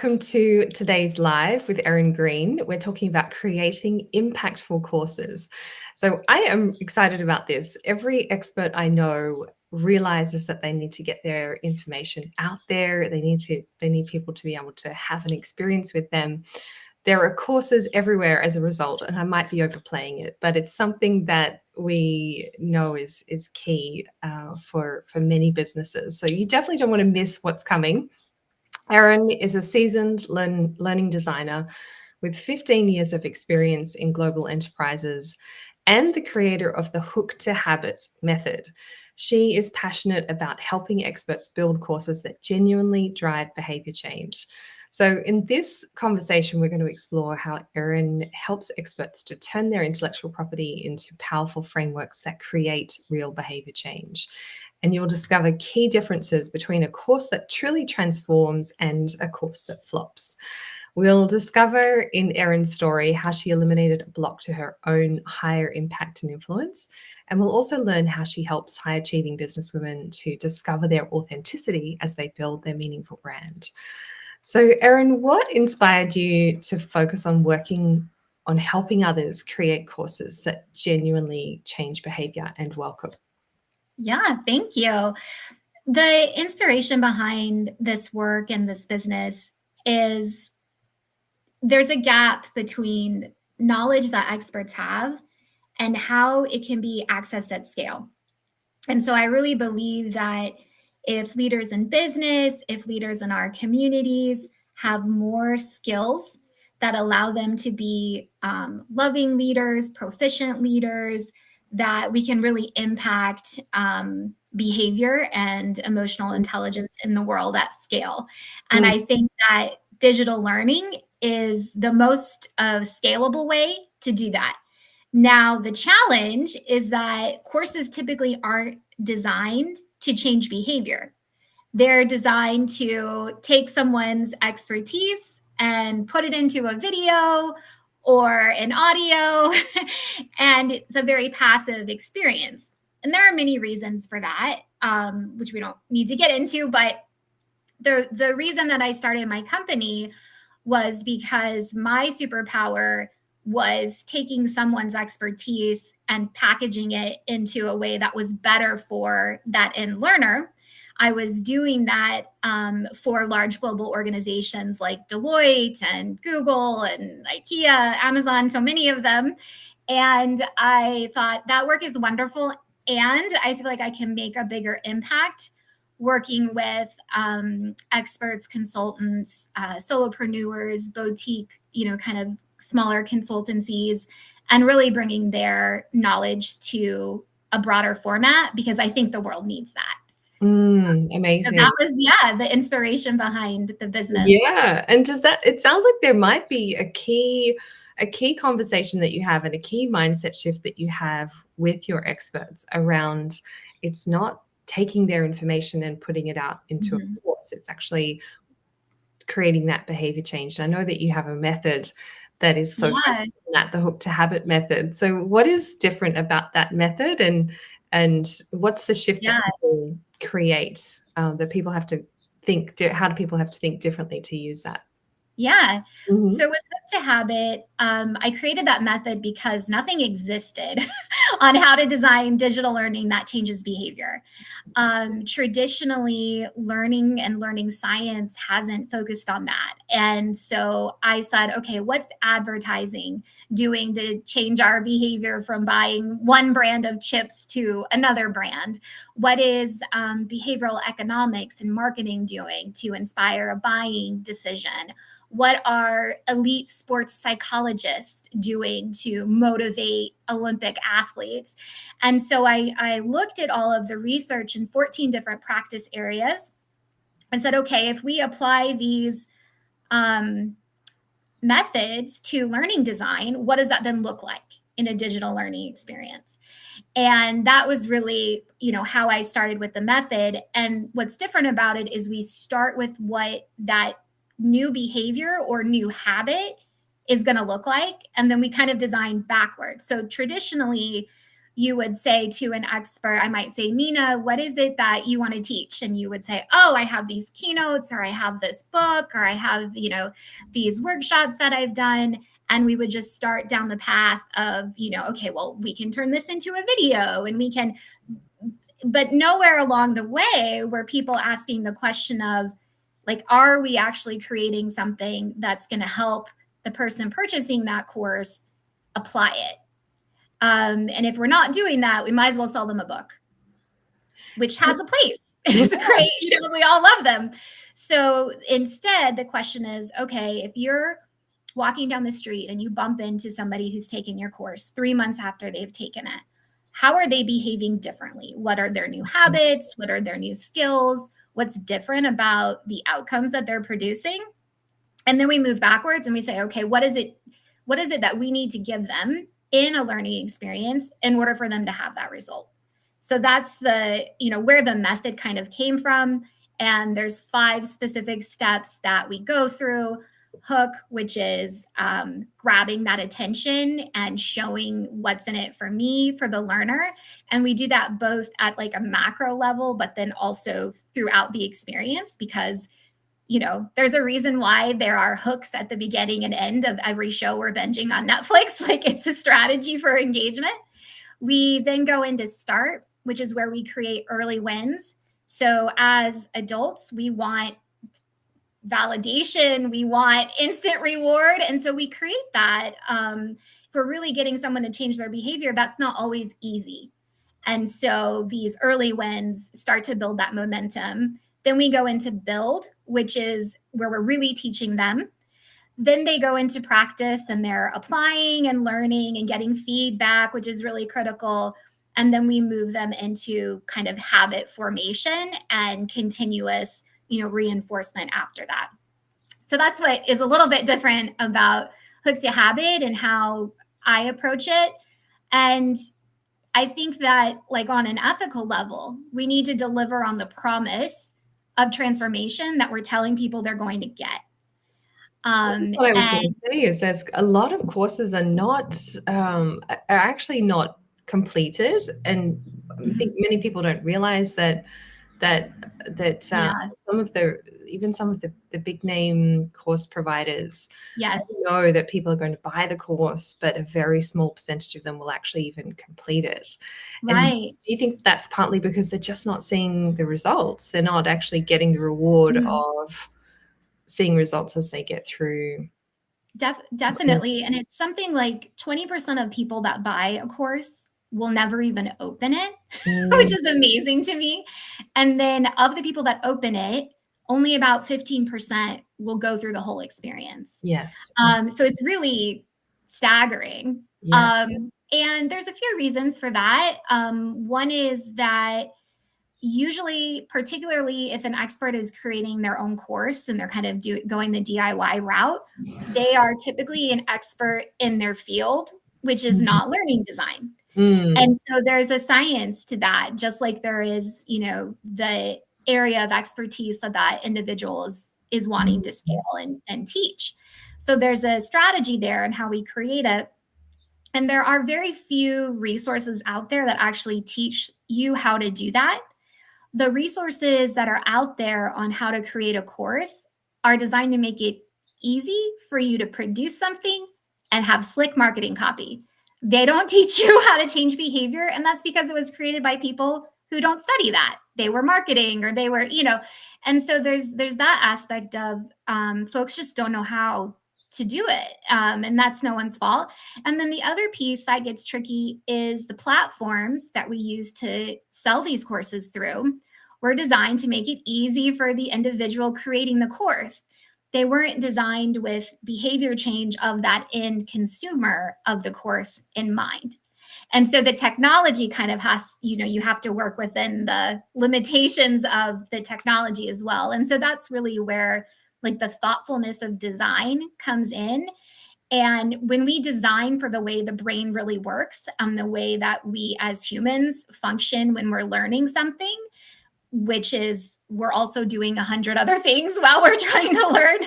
welcome to today's live with Erin Green. We're talking about creating impactful courses. So I am excited about this. Every expert I know realizes that they need to get their information out there. They need people to be able to have an experience with them. There are courses everywhere as a result, and I might be overplaying it, but it's something that we know is key for many businesses. So you definitely don't want to miss what's coming. Erin is a seasoned learning designer with 15 years of experience in global enterprises and the creator of the Hook to Habit method. She is passionate about helping experts build courses that genuinely drive behavior change. So, in this conversation, we're going to explore how Erin helps experts to turn their intellectual property into powerful frameworks that create real behavior change. And you'll discover key differences between a course that truly transforms and a course that flops. We'll discover in Erin's story how she eliminated a block to her own higher impact and influence. And we'll also learn how she helps high achieving businesswomen to discover their authenticity as they build their meaningful brand. So, Erin, what inspired you to focus on working on helping others create courses that genuinely change behavior and welcome? Yeah, thank you. The inspiration behind this work and this business is there's a gap between knowledge that experts have and how it can be accessed at scale. And so I really believe that if leaders in business, if leaders in our communities have more skills that allow them to be loving leaders, proficient leaders, that we can really impact behavior and emotional intelligence in the world at scale. And I think that digital learning is the most scalable way to do that. Now, the challenge is that courses typically aren't designed to change behavior. They're designed to take someone's expertise and put it into a video or an audio, and it's a very passive experience. And there are many reasons for that, which we don't need to get into, but the reason that I started my company was because my superpower was taking someone's expertise and packaging it into a way that was better for that end learner. I was doing that for large global organizations like Deloitte and Google and IKEA, Amazon, so many of them. And I thought that work is wonderful. And I feel like I can make a bigger impact working with experts, consultants, solopreneurs, boutique, kind of smaller consultancies, and really bringing their knowledge to a broader format, because I think the world needs that. Amazing. So that was, the inspiration behind the business. Yeah. And it sounds like there might be a key conversation that you have and a key mindset shift that you have with your experts around it's not taking their information and putting it out into a course. It's actually creating that behavior change. And I know that you have a method that is so that the Hook to Habit method. So what is different about that method, and what's the shift that people create, that people have to think? How do people have to think differently to use that? Yeah. So with Hook to Habit, I created that method because nothing existed on how to design digital learning that changes behavior. Traditionally, learning and learning science hasn't focused on that. And so I said, okay, what's advertising doing to change our behavior from buying one brand of chips to another brand? What is behavioral economics and marketing doing to inspire a buying decision? What are elite sports psychologists doing to motivate Olympic athletes? And so I looked at all of the research in 14 different practice areas and said, okay, if we apply these methods to learning design, what does that then look like in a digital learning experience? And that was really, how I started with the method. And what's different about it is we start with what that new behavior or new habit is going to look like. And then we kind of design backwards. So traditionally, you would say to an expert, I might say, Nina, what is it that you want to teach? And you would say, oh, I have these keynotes, or I have this book, or I have, these workshops that I've done. And we would just start down the path of, okay, well, we can turn this into a video, and we can, but nowhere along the way were people asking the question of, like, are we actually creating something that's going to help the person purchasing that course apply it? And if we're not doing that, we might as well sell them a book, which has a place. It's great. We all love them. So instead, the question is, okay, if you're walking down the street and you bump into somebody who's taken your course 3 months after they've taken it, how are they behaving differently? What are their new habits? What are their new skills? What's different about the outcomes that they're producing? And then we move backwards and we say, okay, what is it that we need to give them in a learning experience in order for them to have that result? So that's where the method kind of came from. And there's 5 specific steps that we go through. Hook, which is grabbing that attention and showing what's in it for me, for the learner. And we do that both at like a macro level, but then also throughout the experience, because there's a reason why there are hooks at the beginning and end of every show we're binging on Netflix. Like, it's a strategy for engagement. We then go into start, which is where we create early wins. So as adults, we want validation, we want instant reward. And so we create that. If we're really getting someone to change their behavior, that's not always easy. And so these early wins start to build that momentum. Then we go into build, which is where we're really teaching them. Then they go into practice and they're applying and learning and getting feedback, which is really critical. And then we move them into kind of habit formation and continuous, reinforcement after that. So that's what is a little bit different about Hook to Habit and how I approach it. And I think that, like, on an ethical level, we need to deliver on the promise of transformation that we're telling people they're going to get. This is what I was going to say, is there's a lot of courses are actually not completed, and I think many people don't realize that some of the big name course providers, yes, know that people are going to buy the course, but a very small percentage of them will actually even complete it. right. And do you think that's partly because they're just not seeing the results? They're not actually getting the reward of seeing results as they get through? Definitely. And it's something like 20% of people that buy a course will never even open it, which is amazing to me. And then of the people that open it, only about 15% will go through the whole experience. Yes. So it's really staggering. Yeah. And there's a few reasons for that. One is that usually, particularly if an expert is creating their own course and they're kind of going the DIY route, they are typically an expert in their field, which is not learning design. And so there's a science to that, just like there is, the area of expertise that individual is wanting to scale and teach. So there's a strategy there and how we create it. And there are very few resources out there that actually teach you how to do that. The resources that are out there on how to create a course are designed to make it easy for you to produce something and have slick marketing copy. They don't teach you how to change behavior. And that's because it was created by people who don't study that. They were marketing, or they were, and so there's that aspect of folks just don't know how to do it. And that's no one's fault. And then the other piece that gets tricky is the platforms that we use to sell these courses through were designed to make it easy for the individual creating the course. They weren't designed with behavior change of that end consumer of the course in mind. And so the technology kind of has, you have to work within the limitations of the technology as well. And so that's really where, like, the thoughtfulness of design comes in. And when we design for the way the brain really works, the way that we as humans function when we're learning something, which is we're also doing 100 other things while we're trying to learn.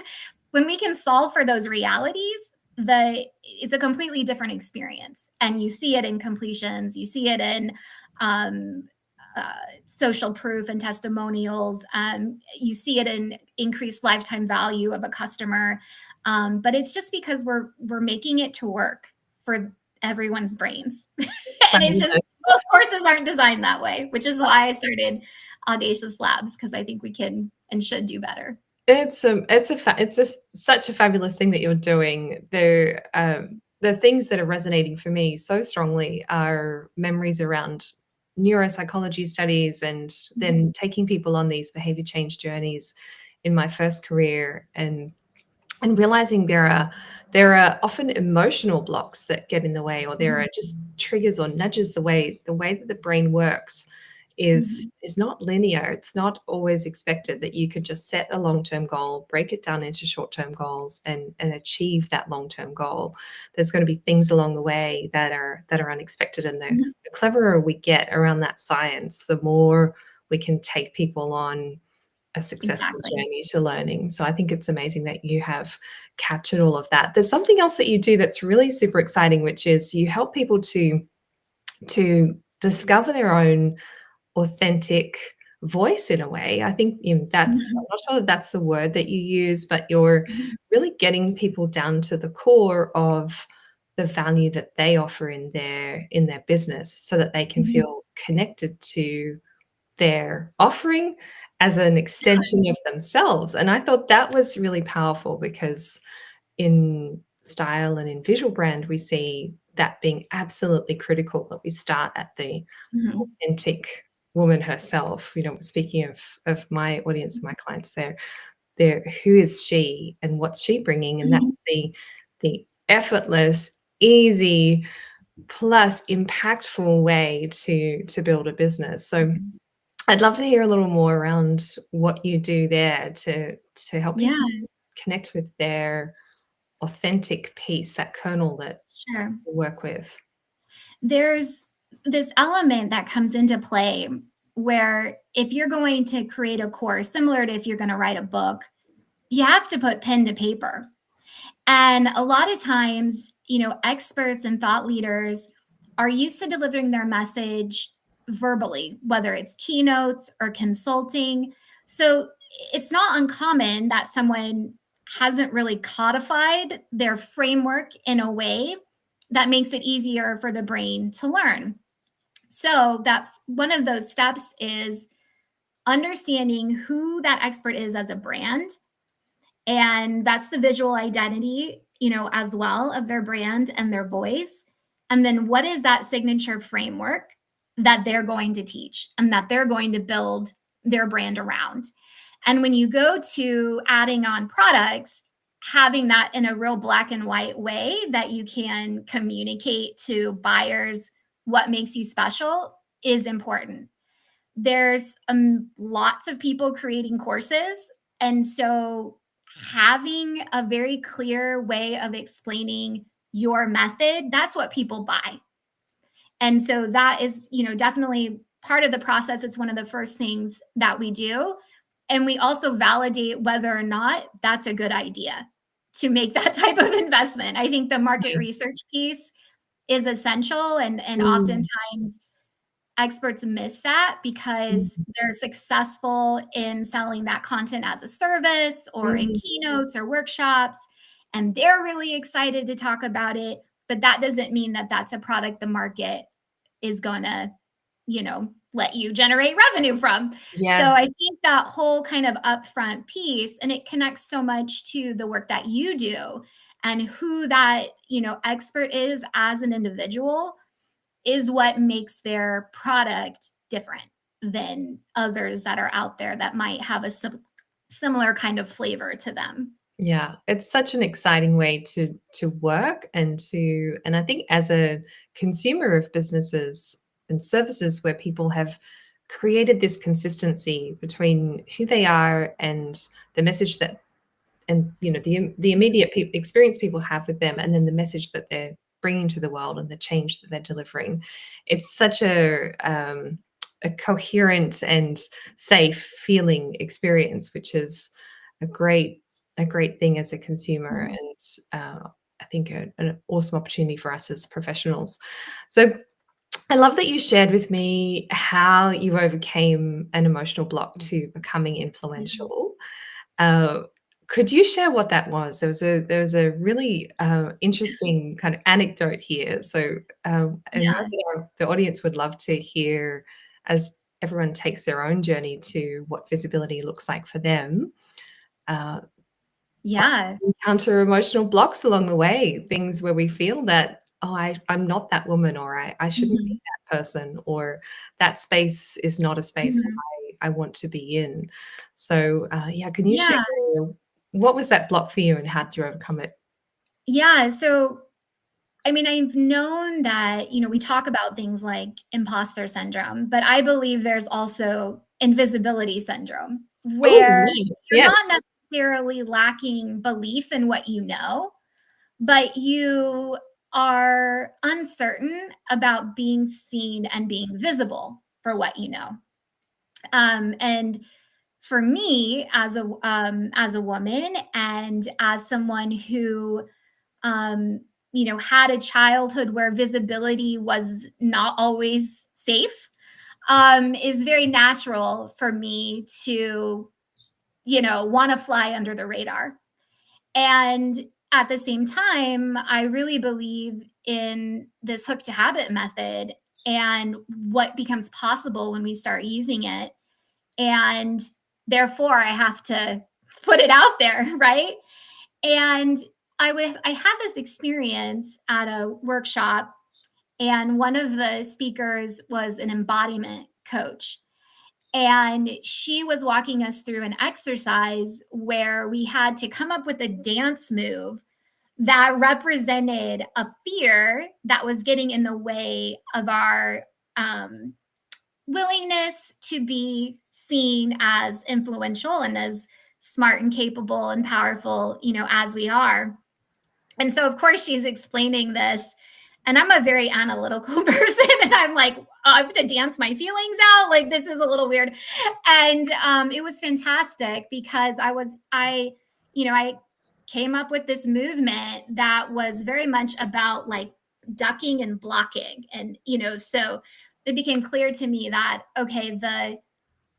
When we can solve for those realities, it's a completely different experience, and you see it in completions, you see it in um, social proof and testimonials, you see it in increased lifetime value of a customer, but it's just because we're making it to work for everyone's brains. And it's just, most courses aren't designed that way, which is why I started Audacious Labs, because I think we can and should do better. It's such a fabulous thing that you're doing. The things that are resonating for me so strongly are memories around neuropsychology studies, and then taking people on these behavior change journeys in my first career, and realizing there are often emotional blocks that get in the way, or there are just triggers or nudges. The way that the brain works is not linear. It's not always expected that you could just set a long-term goal, break it down into short-term goals, and achieve that long-term goal. There's going to be things along the way that are unexpected, and the cleverer we get around that science, the more we can take people on a successful Exactly. journey to learning. So I think it's amazing that you have captured all of that. There's something else that you do that's really super exciting, which is you help people to discover their own authentic voice in a way. I think, I'm not sure that that's the word that you use, but you're really getting people down to the core of the value that they offer in their business, so that they can feel connected to their offering as an extension of themselves. And I thought that was really powerful, because in style and in visual brand, we see that being absolutely critical, that we start at the authentic woman herself. Speaking of my audience, my clients, they're who is she and what's she bringing? And that's the effortless, easy, plus impactful way to build a business. So I'd love to hear a little more around what you do there to help Yeah, people to connect with their authentic piece, that kernel that sure. you work with. There's this element that comes into play where, if you're going to create a course, similar to if you're going to write a book, you have to put pen to paper. And a lot of times, experts and thought leaders are used to delivering their message verbally, whether it's keynotes or consulting. So it's not uncommon that someone hasn't really codified their framework in a way that makes it easier for the brain to learn. So that one of those steps is understanding who that expert is as a brand, and that's the visual identity, as well, of their brand and their voice. And then what is that signature framework that they're going to teach and that they're going to build their brand around? And when you go to adding on products, having that in a real black and white way that you can communicate to buyers what makes you special is important. There's lots of people creating courses. And so having a very clear way of explaining your method, that's what people buy. And so that is, definitely part of the process. It's one of the first things that we do. And we also validate whether or not that's a good idea to make that type of investment. I think the market Yes. research piece is essential, and Mm, oftentimes experts miss that because mm, they're successful in selling that content as a service or in mm. keynotes or workshops, and they're really excited to talk about it, but that doesn't mean that that's a product the market is going to, let you generate revenue from. So Yeah. I think that whole kind of upfront piece, and it connects so much to the work that you do and who that, expert is as an individual, is what makes their product different than others that are out there that might have a similar kind of flavor to them. Yeah, it's such an exciting way to work, and I think as a consumer of businesses and services, where people have created this consistency between who they are and the message that, and the immediate experience people have with them, and then the message that they're bringing to the world and the change that they're delivering. It's such a coherent and safe feeling experience, which is a great a great thing as a consumer. Mhm. And I think, an awesome opportunity for us as professionals. So I love that you shared with me how you overcame an emotional block to becoming Yeah. influential. Uh, could you share what that was? There was a really interesting kind of anecdote here. So I know Yeah. that the audience would love to hear, as everyone takes their own journey to what visibility looks like for them. Uh, Yeah. encounter emotional blocks along the way, things where we feel that, oh, I'm not that woman, or I shouldn't be Mhm. that person, or that space is not a space that Mhm. I want to be in. So, yeah, can you share Yeah. what was that block for you and how did you overcome it? Yeah. So, I mean, I've known that, we talk about things like imposter syndrome, but I believe there's also invisibility syndrome Oh, where nice. you're Yes. not necessarily lacking belief in what you know, but you are uncertain about being seen and being visible for what you know. And for me, as a woman and as someone who um, had a childhood where visibility was not always safe, it was very natural for me to, want to fly under the radar. And at the same time, I really believe in this hook to habit method and what becomes possible when we start using it. And therefore, I have to put it out there, right? And I had this experience at a workshop, and one of the speakers was an embodiment coach. And she was walking us through an exercise where we had to come up with a dance move that represented a fear that was getting in the way of our um, willingness to be seen as influential and as smart and capable and powerful, as we are. And so, of course, she's explaining this. And I'm a very analytical person. And I'm like, I have to dance my feelings out. Like, this is a little weird. And it was fantastic because I came up with this movement that was very much about like ducking and blocking. And, so it became clear to me that, okay,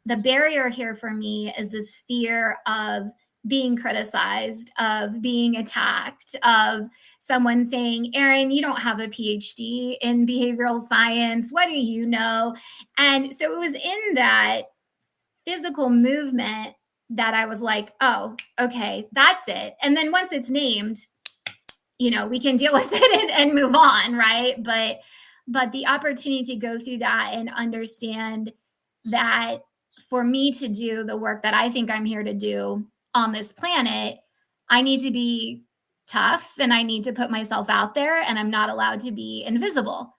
the barrier here for me is this fear of being criticized, of being attacked, of someone saying, Erin, you don't have a PhD in behavioral science. What do you know? And so it was in that physical movement that I was like, oh, okay, that's it. And then once it's named, we can deal with it and move on, right? But the opportunity to go through that and understand that for me to do the work that I think I'm here to do on this planet, I need to be tough and I need to put myself out there and I'm not allowed to be invisible.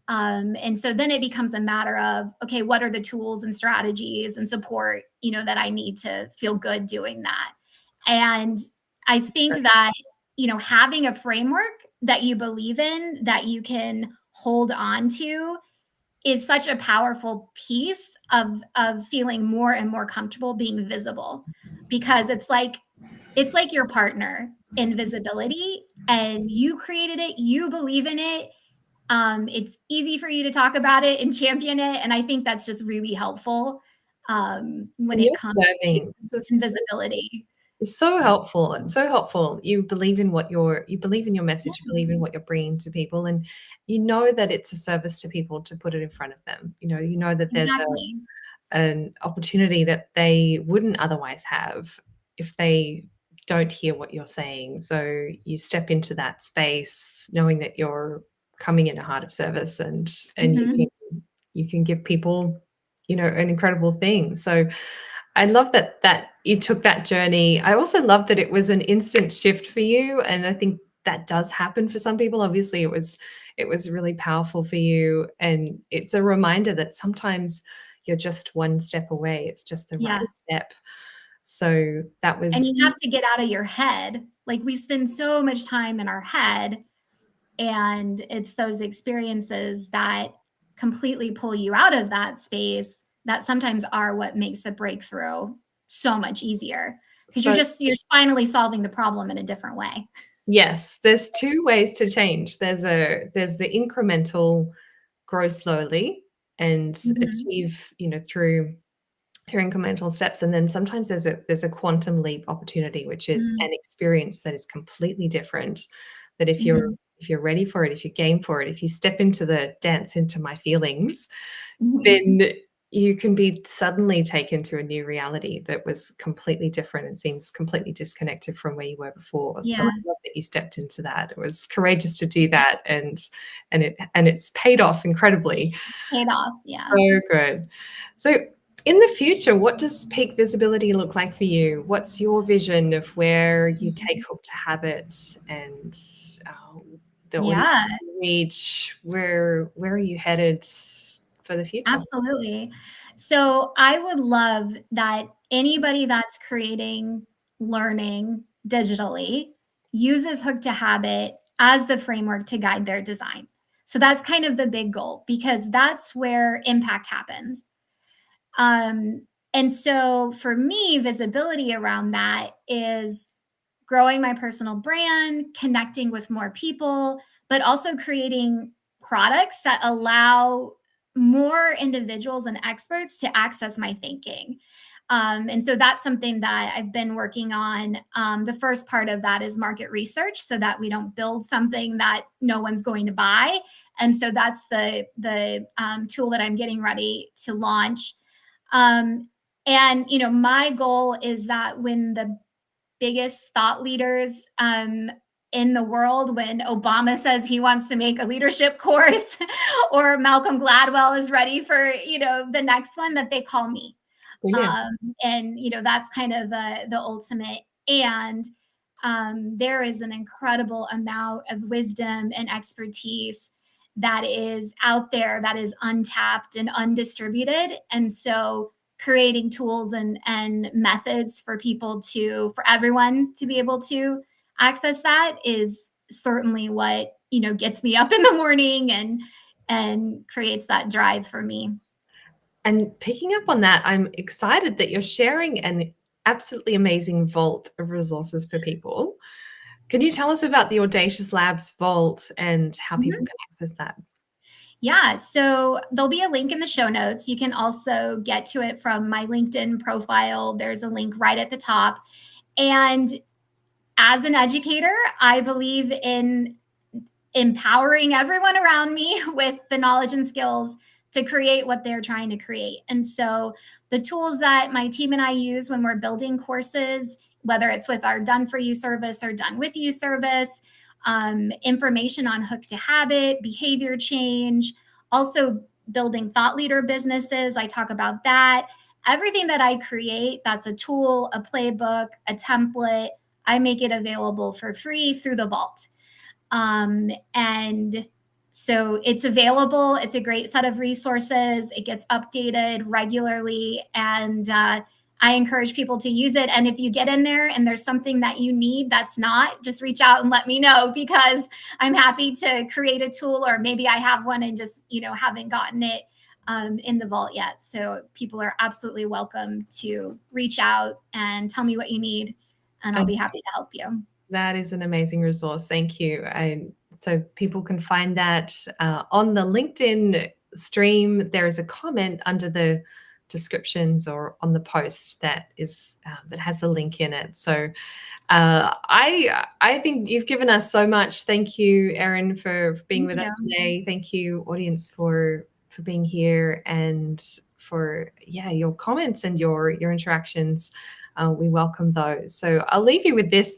And so then it becomes a matter of, okay, what are the tools and strategies and support, that I need to feel good doing that. And I think that, having a framework that you believe in, that you can hold on to is such a powerful piece of feeling more and more comfortable being visible because it's like your partner in visibility and you created it, you believe in it, it's easy for you to talk about it and champion it. And I think that's just really helpful when And it you're comes to serving. This invisibility. is so helpful. It's so helpful. You believe in your message, you Yeah, believe in what you're bringing to people, and you know that it's a service to people to put it in front of them. You know that there's exactly. an opportunity that they wouldn't otherwise have if they don't hear what you're saying. So you step into that space knowing that you're coming in a heart of service, and Mhm. you can give people, an incredible thing. So I love that you took that journey. I also love that it was an instant shift for you, and I think that does happen for some people. Obviously, it was really powerful for you, and it's a reminder that sometimes you're just one step away. It's just the right Yeah. step. So that And you was have to get out of your head. Like we spend so much time in our head, and it's those experiences that completely pull you out of that space that sometimes are what makes the breakthrough so much easier because so you're finally solving the problem in a different way. Yes, there's two ways to change. There's the incremental grow slowly and Mhm. achieve, through incremental steps, and then sometimes there's a quantum leap opportunity, which is Mm, an experience that is completely different, that mhm, if you're ready for it, if you're game for it, if you step into the dance into my feelings, mhm. then you can be suddenly taken to a new reality that was completely different and seems completely disconnected from where you were before. So I Yeah, love that you stepped into that. It was courageous to do that, and it's paid off incredibly. paid off, yeah. So good. So in the future, what does peak visibility look like for you? What's your vision of where you take Mhm. Hook to Habits and the audience Yeah, you reach? Where are you headed for the future? absolutely. So I would love that anybody that's creating learning digitally uses Hook to Habit as the framework to guide their design. So that's kind of the big goal because that's where impact happens. Um, and so for me, visibility around that is growing my personal brand, connecting with more people, but also creating products that allow more individuals and experts to access my thinking. And so that's something that I've been working on. The first part of that is market research, so that we don't build something that no one's going to buy. And so that's the tool that I'm getting ready to launch. Um, and my goal is that when the biggest thought leaders in the world, when Obama says he wants to make a leadership course, or Malcolm Gladwell is ready for the next one, that they call me. Brilliant. um, and that's kind of the ultimate. And there is an incredible amount of wisdom and expertise that is out there that is untapped and undistributed. And so creating tools and methods for for everyone to be able to access that is certainly what gets me up in the morning and creates that drive for me. And picking up on that, I'm excited that you're sharing an absolutely amazing vault of resources for people. Can you tell us about the Audacious Labs vault and how people Mhm. can access that? Yeah, so there'll be a link in the show notes. You can also get to it from my LinkedIn profile. There's a link right at the top. And as an educator, I believe in empowering everyone around me with the knowledge and skills to create what they're trying to create. And so the tools that my team and I use when we're building courses, whether it's with our Done For You service or Done With You service, information on Hook to Habit, behavior change, also building thought leader businesses. I talk about that. Everything that I create, that's a tool, a playbook, a template, I make it available for free through the vault. And so it's available. It's a great set of resources. It gets updated regularly. And I encourage people to use it. And if you get in there and there's something that you need that's not, just reach out and let me know, because I'm happy to create a tool, or maybe I have one and just, haven't gotten it in the vault yet. So people are absolutely welcome to reach out and tell me what you need, and I'll And be happy to help you. that is an amazing resource. Thank you. And so people can find that on the LinkedIn stream. There is a comment under the descriptions or on the post that has the link in it. So I think you've given us so much. Thank you, Erin, for being Thank with us you. today. Thank you, audience, for being here and for your comments and your interactions. We welcome those. So I'll leave you with this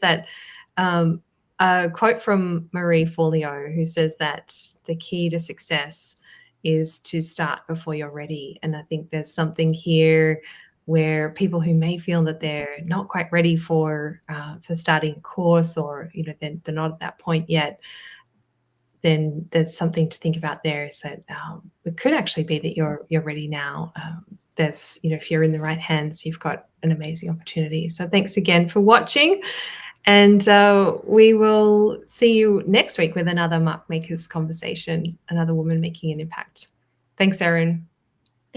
um, a quote from Marie Forleo, who says that the key to success is to start before you're ready. And I think there's something here where people who may feel that they're not quite ready for starting a course, or they're not at that point yet, then there's something to think about there. Is that it could actually be that you're ready now. There's if you're in the right hands, you've got an amazing opportunity. So thanks again for watching, and we will see you next week with another Mark Makers conversation, another woman making an impact. Thanks, Erin.